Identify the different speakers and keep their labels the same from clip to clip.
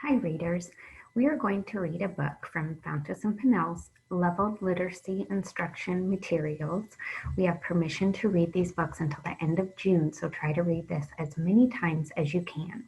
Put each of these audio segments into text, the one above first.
Speaker 1: Hi readers, we are going to read a book from Fountas and Pinnell's Leveled Literacy Instruction Materials. We have permission to read these books until the end of June, so try to read this as many times as you can.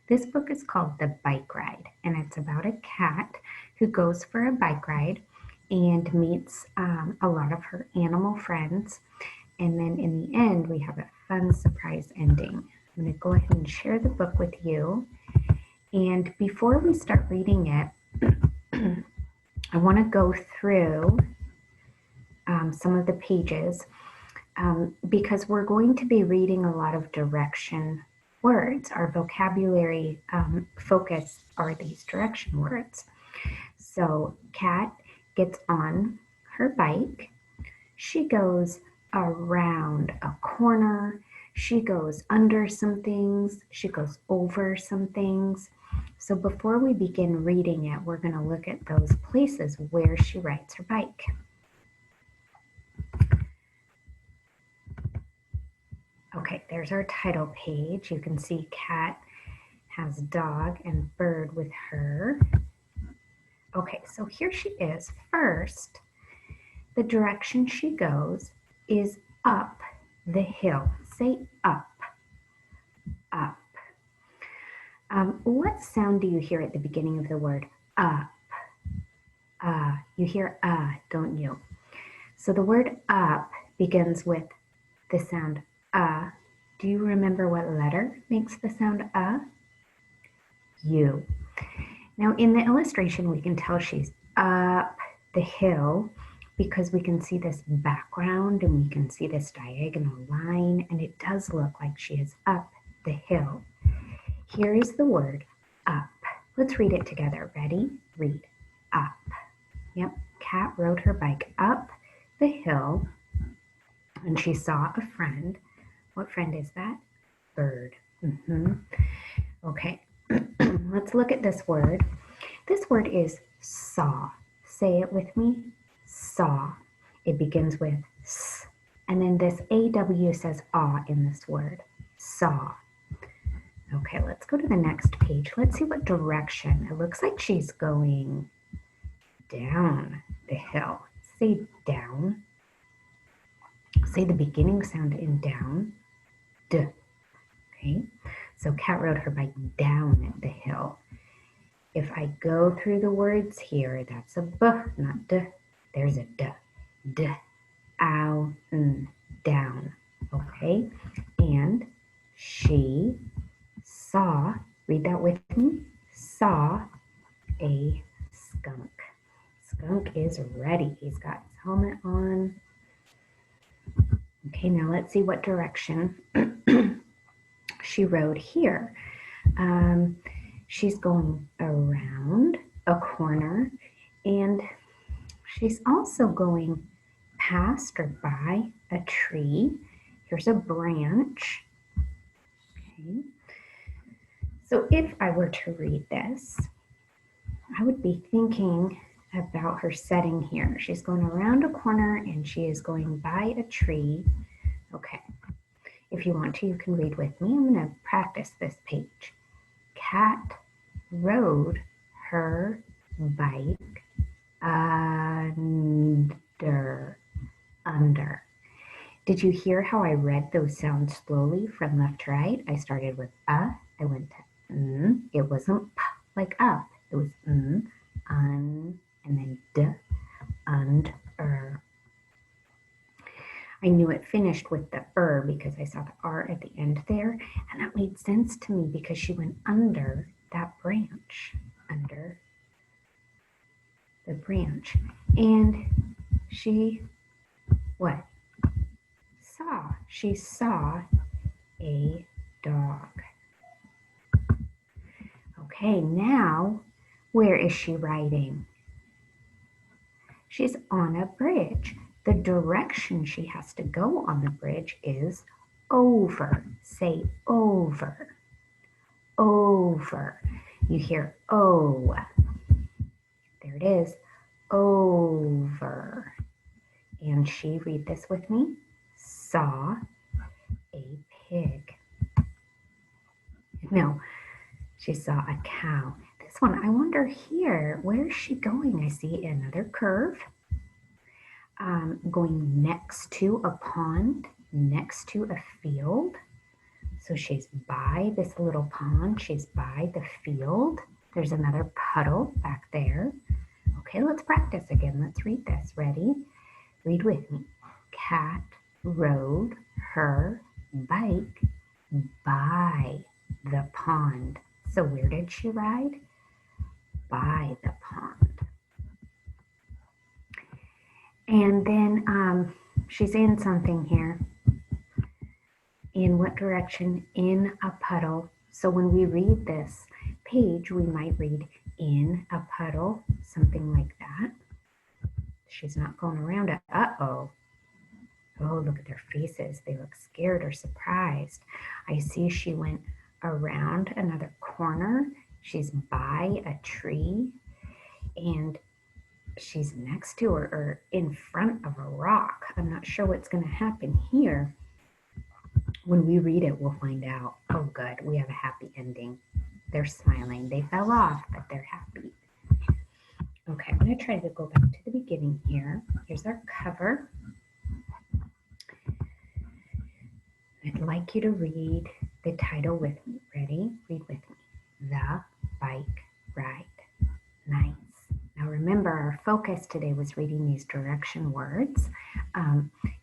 Speaker 1: This book is called The Bike Ride, and it's about a cat who goes for a bike ride and meets a lot of her animal friends. And then in the end, we have a fun surprise ending. I'm going to go ahead and share the book with you. And before we start reading it, I want to go through some of the pages because we're going to be reading a lot of direction words. Our vocabulary focus are these direction words. So Kat gets on her bike. She goes around a corner. She goes under some things. She goes over some things. So before we begin reading it, we're going to look at those places where she rides her bike. Okay, there's our title page. You can see Kat has dog and bird with her. Okay, so here she is. First, the direction she goes is up the hill. Say up, up. What sound do you hear at the beginning of the word up? You hear don't you? So the word up begins with the sound Do you remember what letter makes the sound U. Now in the illustration, we can tell she's up the hill because we can see this background and we can see this diagonal line, and it does look like she is up the hill. Here is the word up. Let's read it together. Ready? Read. Up. Yep, Kat rode her bike up the hill and she saw a friend. What friend is that? Bird. Okay, let's look at this word. This word is saw. Say it with me. Saw. It begins with S, and then this AW says ah in this word. Saw. Okay, let's go to the next page. Let's see what direction. It looks like she's going down the hill. Say down. Say the beginning sound in down. D. Okay, so Kat rode her bike down the hill. If I go through the words here, that's a B, not D. There's a D. D. Ow. N. Down. Okay, and she saw, read that with me, saw a skunk. Skunk is ready. He's got his helmet on. Okay, now let's see what direction she rode here. She's going around a corner, and she's also going past or by a tree. Here's a branch. Okay. So if I were to read this, I would be thinking about her setting here. She's going around a corner and she is going by a tree. Okay. If you want to, you can read with me. I'm going to practice this page. Kat rode her bike under. Did you hear how I read those sounds slowly from left to right? I started with I went to n. It wasn't p like up. It was n, un, and then d, under. I knew it finished with the because I saw the R at the end there, and that made sense to me because she went under that branch, under the branch, and she, what? Saw. She saw a dog. Okay, now where is she riding? She's on a bridge. The direction she has to go on the bridge is over. Say over. Over. You hear O. There it is. Over. And she, read this with me, saw a pig. No, she saw a cow. This this one. I wonder here, where is she going? I see another curve going next to a pond, next to a field. So she's by this little pond. She's by the field. There's another puddle back there. Okay, let's practice again. Let's read this. Ready? Read with me. Cat rode her bike by the pond. So where did she ride? By the pond. And then she's in something here. In what direction? In a puddle. So when we read this page, we might read in a puddle, something like that. She's not going around it. Uh-oh. Oh, look at their faces. They look scared or surprised. I see she went around another corner. She's by a tree and she's next to or in front of a rock. I'm not sure what's going to happen here. When we read it, we'll find out. Oh, good. We have a happy ending. They're smiling. They fell off, but they're happy. Okay, I'm going to try to go back to the beginning here. Here's our cover. I'd like you to read the title with me. Ready? Read with me. The Bike Ride. Nice. Now remember, our focus today was reading these direction words.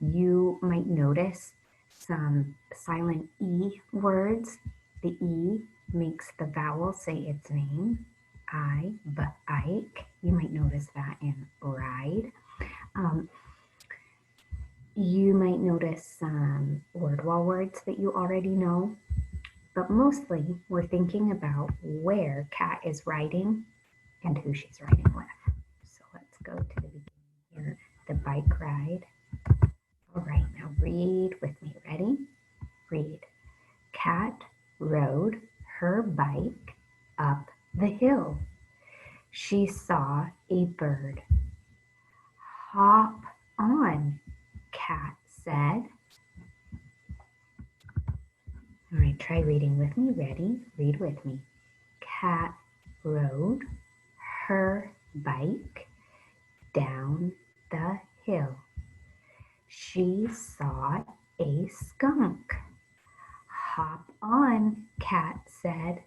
Speaker 1: You might notice some silent E words. The E makes the vowel say its name. I, but Ike. You might notice that in ride. You might notice some word wall words that you already know, but mostly we're thinking about where Kat is riding and who she's riding with. So let's go to the beginning here, the bike ride. All right, now read with me. Ready? Read. Kat rode her bike up the hill. She saw a bird. Hop on, Kat said. All right, try reading with me. Ready? Read with me. Kat rode her bike down the hill. She saw a skunk. Hop on, Kat said.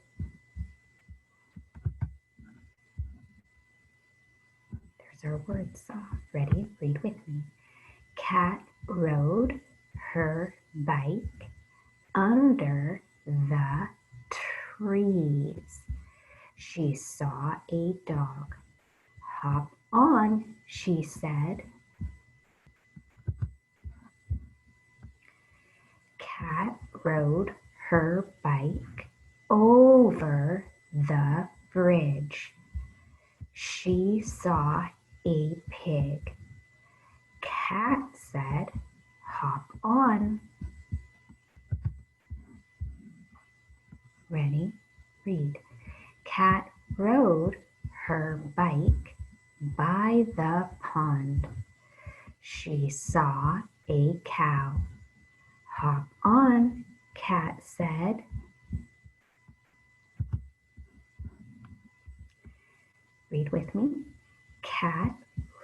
Speaker 1: There's our word saw. Ready? Read with me. Kat rode her bike under the trees. She saw a dog. Hop on, she said. Kat rode her bike over the bridge. She saw a pig. Kat said, hop on. Ready? Read. Kat rode her bike by the pond. She saw a cow. Hop on, Kat said. Read with me. Kat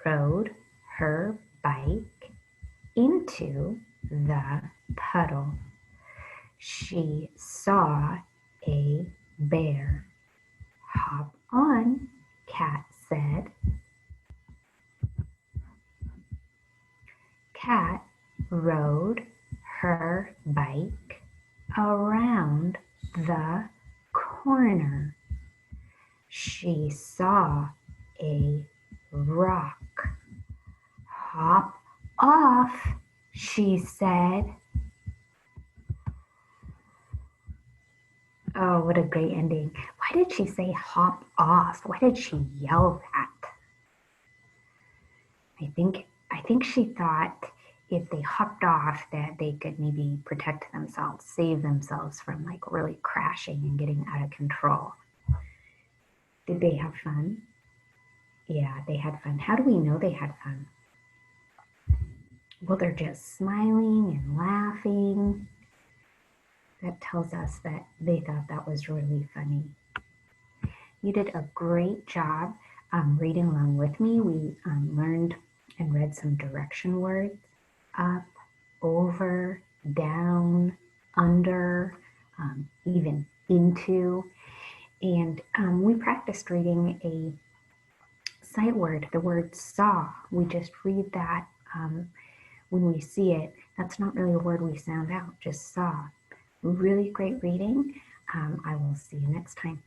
Speaker 1: rode her bike into the puddle. She saw a bear. Hop on, Kat said. Kat rode her bike around the corner. She saw a rock. Hop off, she said. Oh, what a great ending. Why did she say hop off? Why did she yell that? I think she thought if they hopped off that they could maybe protect themselves, save themselves from like really crashing and getting out of control. Did they have fun? Yeah, they had fun. How do we know they had fun? Well, they're just smiling and laughing. That tells us that they thought that was really funny. You did a great job reading along with me. We learned and read some direction words: up, over, down, under, even into. And we practiced reading a sight word, the word saw. We just read that when we see it. That's not really a word we sound out, just saw. Really great reading. I will see you next time.